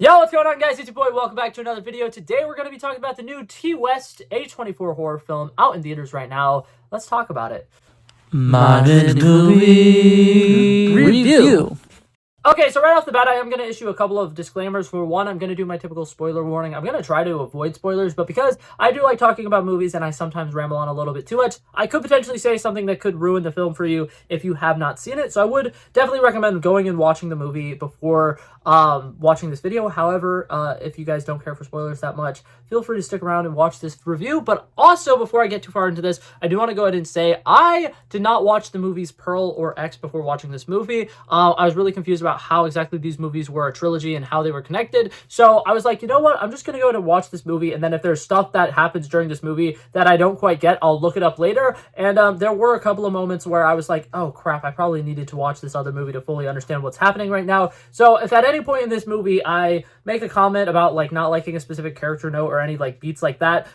Yo, what's going on, guys? It's your boy. Welcome back to another video. Today, we're going to be talking about the new T West A24 horror film out in theaters right now. Let's talk about it. Modern movie review. Okay, so right off the bat, I am going to issue a couple of disclaimers. For one, I'm going to do my typical spoiler warning. I'm going to try to avoid spoilers, but because I do like talking about movies and I sometimes ramble on a little bit too much, I could potentially say something that could ruin the film for you if you have not seen it. So I would definitely recommend going and watching the movie before watching this video. However, if you guys don't care for spoilers that much, feel free to stick around and watch this review. But also, before I get too far into this, I do want to go ahead and say I did not watch the movies Pearl or X before watching this movie. I was really confused about how exactly these movies were a trilogy and how they were connected. So I was like, you know what? I'm just going to go ahead and watch this movie. And then if there's stuff that happens during this movie that I don't quite get, I'll look it up later. And there were a couple of moments where I was like, oh crap, I probably needed to watch this other movie to fully understand what's happening right now. So if at any point in this movie I make a comment about like not liking a specific character note or any like beats like that,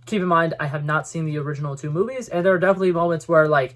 keep in mind I have not seen the original two movies, and there are definitely moments where like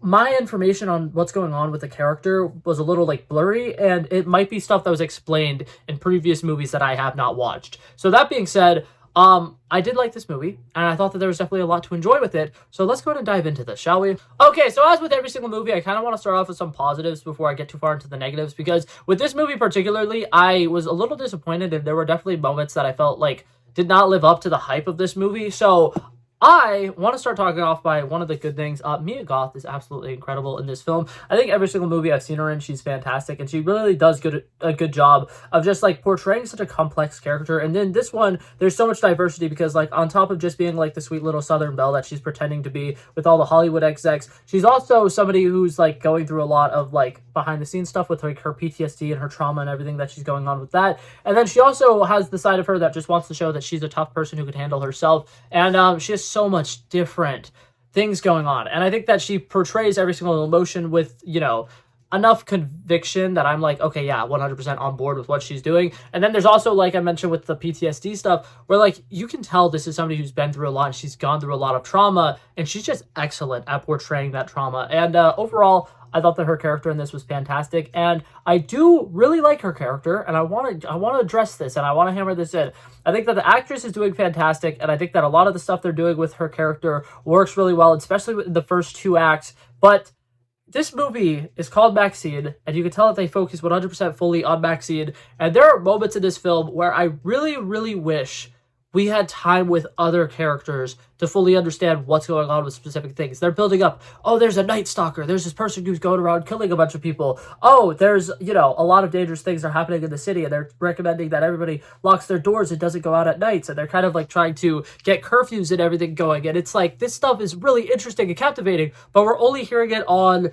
my information on what's going on with the character was a little like blurry, and it might be stuff that was explained in previous movies that I have not watched. So that being said, I did like this movie, and I thought that there was definitely a lot to enjoy with it. So let's go ahead and dive into this, shall we? Okay, so as with every single movie, I kind of want to start off with some positives before I get too far into the negatives, because with this movie particularly, I was a little disappointed, and there were definitely moments that I felt like did not live up to the hype of this movie. So I want to start talking off by one of the good things. Mia Goth is absolutely incredible in this film. I think every single movie I've seen her in, she's fantastic, and she really does a good job of just like portraying such a complex character. And then this one, there's so much diversity because like on top of just being like the sweet little Southern belle that she's pretending to be with all the Hollywood execs, she's also somebody who's like going through a lot of like behind the scenes stuff with like her PTSD and her trauma and everything that she's going on with that. And then she also has the side of her that just wants to show that she's a tough person who can handle herself. And she has so much different things going on, and I think that she portrays every single emotion with, you know, enough conviction that I'm like, okay, yeah, 100% on board with what she's doing. And then there's also, like I mentioned with the PTSD stuff, where like you can tell this is somebody who's been through a lot and she's gone through a lot of trauma, and she's just excellent at portraying that trauma. And overall, I thought that her character in this was fantastic, and I do really like her character, and I want to address this, and I want to hammer this in. I think that the actress is doing fantastic, and I think that a lot of the stuff they're doing with her character works really well, especially with the first two acts. But this movie is called MaXXXine, and you can tell that they focus 100% fully on MaXXXine, and there are moments in this film where I really, really wish we had time with other characters to fully understand what's going on with specific things. They're building up, oh, there's a Night Stalker. There's this person who's going around killing a bunch of people. Oh, there's, you know, a lot of dangerous things are happening in the city, and they're recommending that everybody locks their doors and doesn't go out at nights. And they're kind of like trying to get curfews and everything going. And it's like, this stuff is really interesting and captivating, but we're only hearing it on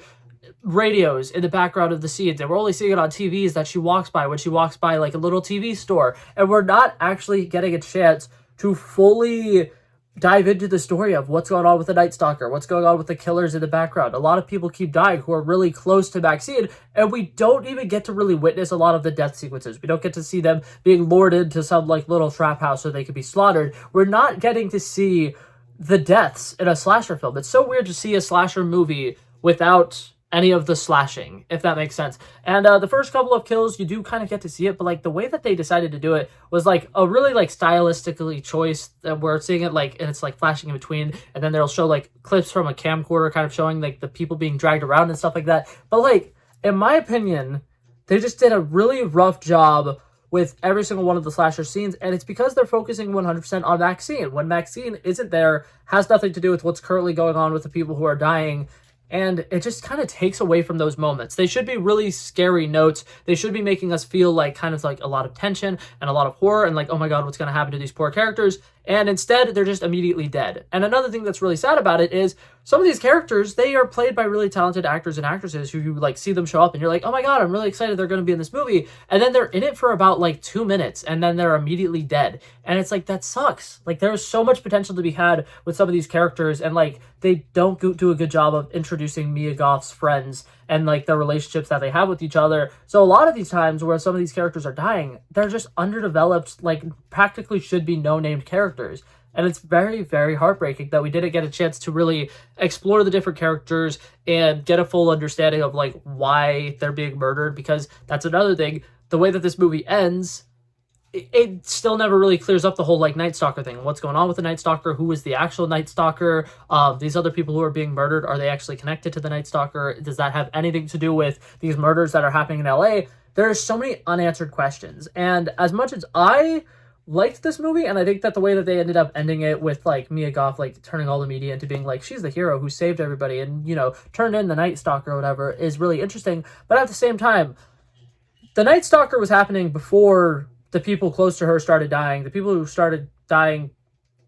radios in the background of the scenes, and we're only seeing it on TVs that she walks by when she walks by like a little TV store, and we're not actually getting a chance to fully dive into the story of what's going on with the Night Stalker, what's going on with the killers in the background. A lot of people keep dying who are really close to MaXXXine, and we don't even get to really witness a lot of the death sequences. We don't get to see them being lured into some like little trap house so they could be slaughtered. We're not getting to see the deaths in a slasher film. It's so weird to see a slasher movie without any of the slashing, if that makes sense. And the first couple of kills, you do kind of get to see it, but like the way that they decided to do it was like a really like stylistically choice, that we're seeing it like, and it's like flashing in between, and then they'll show like clips from a camcorder kind of showing like the people being dragged around and stuff like that. But like, in my opinion, they just did a really rough job with every single one of the slasher scenes, and it's because they're focusing 100% on MaXXXine. When MaXXXine isn't there, has nothing to do with what's currently going on with the people who are dying. And it just kind of takes away from those moments. They should be really scary notes. They should be making us feel like kind of like a lot of tension and a lot of horror and like, oh my God, what's going to happen to these poor characters? And instead, they're just immediately dead. And another thing that's really sad about it is some of these characters, they are played by really talented actors and actresses who you like see them show up and you're like, oh my God, I'm really excited they're going to be in this movie. And then they're in it for about like 2 minutes and then they're immediately dead. And it's like, that sucks. Like there's so much potential to be had with some of these characters, and like they don't do a good job of introducing Mia Goth's friends and like the relationships that they have with each other. So a lot of these times where some of these characters are dying, they're just underdeveloped, like practically should be no named characters. And it's very, very heartbreaking that we didn't get a chance to really explore the different characters and get a full understanding of like why they're being murdered, because that's another thing. the way that this movie ends, it still never really clears up the whole like Night Stalker thing. What's going on with the Night Stalker? Who is the actual Night Stalker? These other people who are being murdered, are they actually connected to the Night Stalker? Does that have anything to do with these murders that are happening in LA? There's so many unanswered questions. And as much as I liked this movie, and I think that the way that they ended up ending it with like Mia Goth like turning all the media into being like she's the hero who saved everybody and, you know, turned in the Night Stalker or whatever is really interesting. But at the same time, the Night Stalker was happening before the people close to her started dying. The people who started dying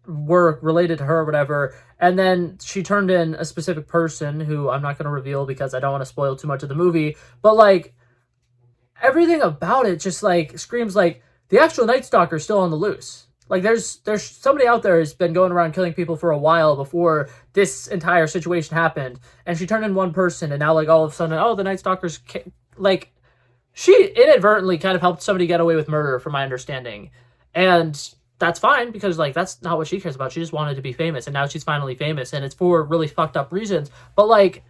were related to her or whatever. And then she turned in a specific person who I'm not going to reveal because I don't want to spoil too much of the movie. But like everything about it just like screams like the actual Night Stalker is still on the loose. Like there's somebody out there who's been going around killing people for a while before this entire situation happened. And she turned in one person and now like all of a sudden, oh, the Night Stalker's like, she inadvertently kind of helped somebody get away with murder, from my understanding. And that's fine, because, like, that's not what she cares about. She just wanted to be famous, and now she's finally famous, and it's for really fucked up reasons. But, like,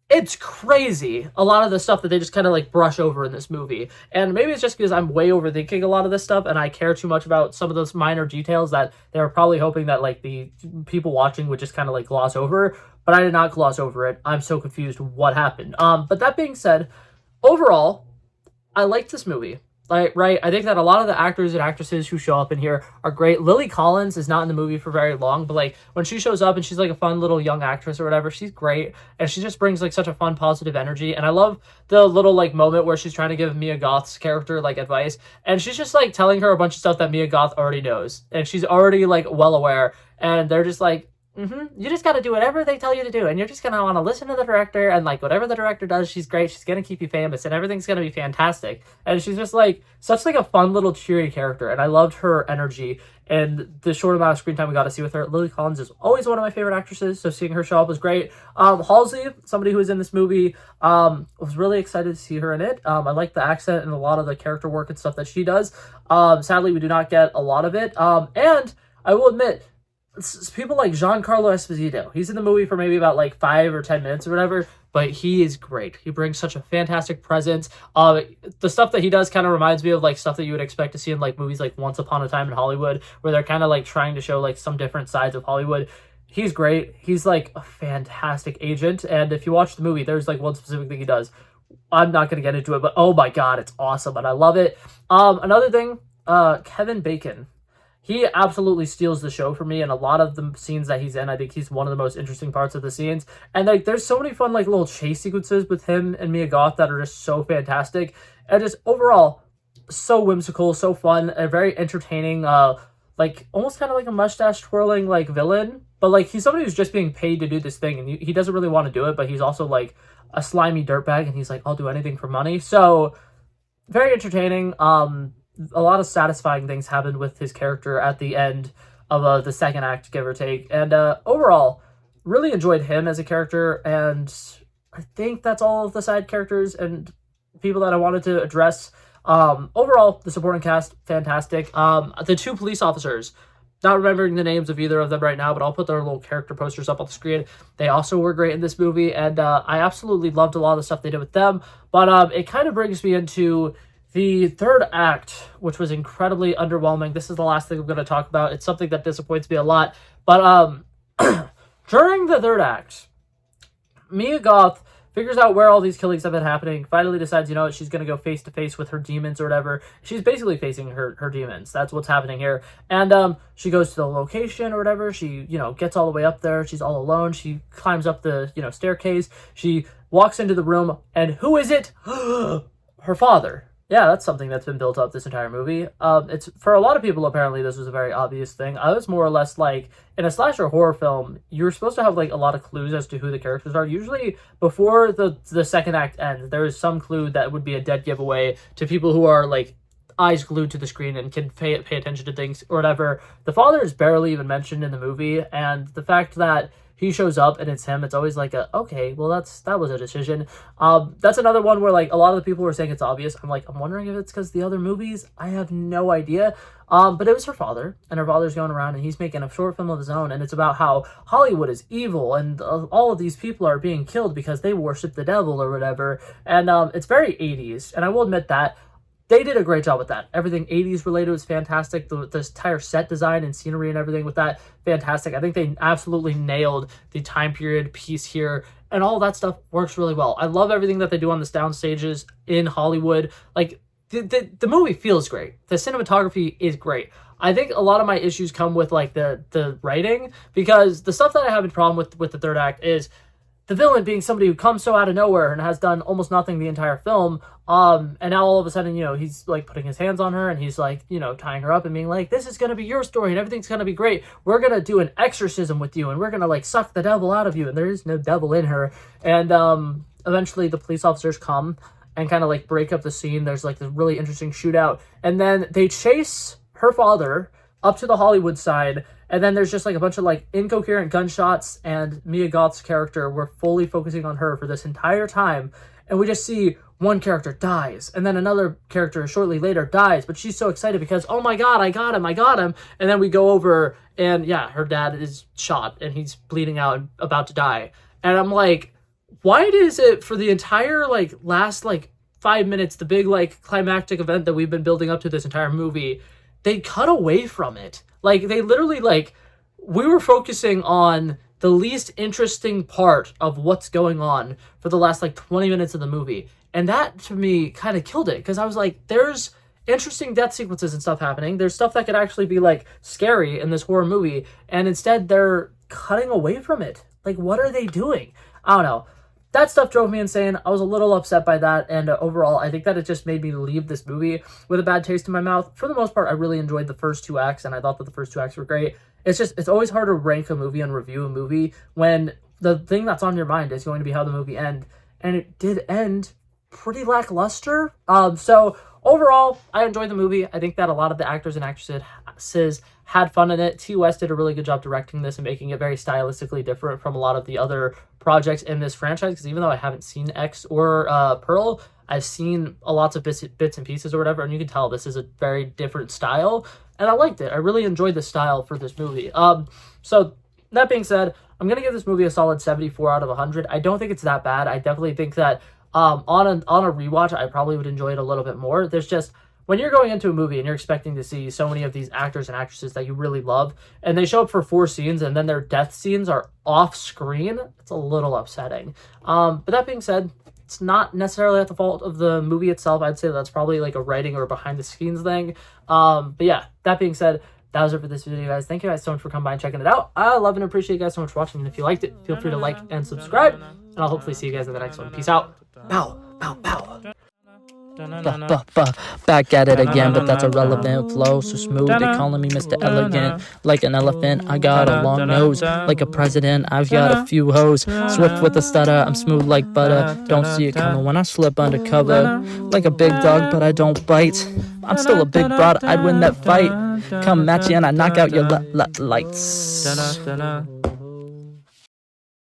it's crazy, a lot of the stuff that they just kind of, like, brush over in this movie. And maybe it's just because I'm way overthinking a lot of this stuff, and I care too much about some of those minor details that they were probably hoping that, like, the people watching would just kind of, like, gloss over. But I did not gloss over it. I'm so confused what happened. But that being said, overall, I liked this movie. Like, right? I think that a lot of the actors and actresses who show up in here are great. Lily Collins is not in the movie for very long, but like when she shows up and she's like a fun little young actress or whatever, she's great. And she just brings like such a fun, positive energy. And I love the little like moment where she's trying to give Mia Goth's character like advice. And she's just like telling her a bunch of stuff that Mia Goth already knows. And she's already like well aware. And they're just like, you just got to do whatever they tell you to do, and you're just going to want to listen to the director, and like whatever the director does, she's great, she's going to keep you famous, and everything's going to be fantastic. And she's just like such like a fun little cheery character, and I loved her energy and the short amount of screen time we got to see with her. Lily Collins is always one of my favorite actresses, so seeing her show up was great. Halsey, somebody who was in this movie, was really excited to see her in it. I like the accent and a lot of the character work and stuff that she does. Sadly, we do not get a lot of it, and I will admit, people like Giancarlo Esposito, he's in the movie for maybe about like 5 or 10 minutes or whatever, but he is great. He brings such a fantastic presence. The stuff that he does kind of reminds me of like stuff that you would expect to see in like movies like Once Upon a Time in Hollywood, where they're kind of like trying to show like some different sides of Hollywood. He's great. He's like a fantastic agent, and if you watch the movie, there's like one specific thing he does. I'm not going to get into it, but oh my god, it's awesome, and I love it. Another thing, Kevin Bacon. He absolutely steals the show for me, and a lot of the scenes that he's in, I think he's one of the most interesting parts of the scenes. And like, there's so many fun like little chase sequences with him and Mia Goth that are just so fantastic, and just overall so whimsical, so fun, and very entertaining. Like almost kind of like a mustache twirling like villain, but like he's somebody who's just being paid to do this thing, and he doesn't really want to do it, but he's also like a slimy dirtbag, and he's like, I'll do anything for money. So very entertaining. A lot of satisfying things happened with his character at the end of the second act, give or take. And overall, really enjoyed him as a character. And I think that's all of the side characters and people that I wanted to address. Overall, the supporting cast, fantastic. The 2 police officers, not remembering the names of either of them right now, but I'll put their little character posters up on the screen. They also were great in this movie. And I absolutely loved a lot of the stuff they did with them. But it kind of brings me into the third act, which was incredibly underwhelming. This is the last thing I'm going to talk about. It's something that disappoints me a lot. But during the third act, Mia Goth figures out where all these killings have been happening, finally decides, you know what, she's going to go face-to-face with her demons or whatever. She's basically facing her demons. That's what's happening here. And she goes to the location or whatever. She, you know, gets all the way up there. She's all alone. She climbs up the, you know, staircase. She walks into the room, and who is it? Her father. Yeah, that's something that's been built up this entire movie. It's for a lot of people, apparently this was a very obvious thing. I was more or less like, in a slasher horror film, you're supposed to have like a lot of clues as to who the characters are. Usually before the second act ends, there is some clue that would be a dead giveaway to people who are like eyes glued to the screen and can pay attention to things or whatever. The father is barely even mentioned in the movie, and the fact that he shows up and it's him, it's always like okay, well that was a decision. That's another one where like a lot of the people were saying it's obvious. I'm wondering if it's because the other movies. I have no idea. But it was her father, and her father's going around and he's making a short film of his own, and it's about how Hollywood is evil and all of these people are being killed because they worship the devil or whatever. And it's very 80s, and I will admit that they did a great job with that. Everything 80s related was fantastic. The entire set design and scenery and everything with that, fantastic. I think they absolutely nailed the time period piece here, and all that stuff works really well. I love everything that they do on the sound stages in Hollywood. Like, the movie feels great. The cinematography is great. I think a lot of my issues come with like the writing, because the stuff that I have a problem with the third act is the villain being somebody who comes so out of nowhere and has done almost nothing the entire film. And now all of a sudden, he's like putting his hands on her and he's like, tying her up and being like, this is going to be your story and everything's going to be great. We're going to do an exorcism with you and we're going to like suck the devil out of you. And there is no devil in her. And eventually the police officers come and kind of like break up the scene. There's like this really interesting shootout. And then they chase her father up to the Hollywood side. And then there's just like a bunch of like incoherent gunshots, and Mia Goth's character, we're fully focusing on her for this entire time. And we just see one character dies, and then another character shortly later dies, but she's so excited because, oh my God, I got him. And then we go over and yeah, her dad is shot and he's bleeding out and about to die. And I'm like, why is it for the entire like last like 5 minutes, the big like climactic event that we've been building up to this entire movie, they cut away from it? Like, they literally, like, we were focusing on the least interesting part of what's going on for the last, like, 20 minutes of the movie. And that, to me, kind of killed it. Because I was like, there's interesting death sequences and stuff happening. There's stuff that could actually be, like, scary in this horror movie. And instead, they're cutting away from it. Like, what are they doing? I don't know. That stuff drove me insane. I was a little upset by that, and overall, I think that it just made me leave this movie with a bad taste in my mouth. For the most part, I really enjoyed the first 2 acts, and I thought that the first 2 acts were great. It's always hard to rank a movie and review a movie when the thing that's on your mind is going to be how the movie ends, and it did end pretty lackluster. So overall, I enjoyed the movie. I think that a lot of the actors and actresses had fun in it. T. West did a really good job directing this and making it very stylistically different from a lot of the other projects in this franchise, because even though I haven't seen X or Pearl, I've seen lots of bits and pieces or whatever, and you can tell this is a very different style, and I liked it. I really enjoyed the style for this movie. So that being said, I'm going to give this movie a solid 74 out of 100. I don't think it's that bad. I definitely think that on a rewatch, I probably would enjoy it a little bit more. There's just, when you're going into a movie and you're expecting to see so many of these actors and actresses that you really love, and they show up for 4 scenes and then their death scenes are off screen, it's a little upsetting. But that being said, it's not necessarily at the fault of the movie itself. I'd say that's probably like a writing or behind the scenes thing. But yeah, that being said, that was it for this video, guys. Thank you guys so much for coming by and checking it out. I love and appreciate you guys so much for watching. And if you liked it, feel free to like and subscribe. And I'll hopefully see you guys in the next one. Peace out. Bow, bow, bow. Back at it again, but that's a relevant flow. So smooth, they calling me Mr. Elegant. Like an elephant, I got a long nose. Like a president, I've got a few hoes. Swift with a stutter, I'm smooth like butter. Don't see it coming when I slip undercover. Like a big dog, but I don't bite. I'm still a big broad, I'd win that fight. Come match you and I knock out your lights.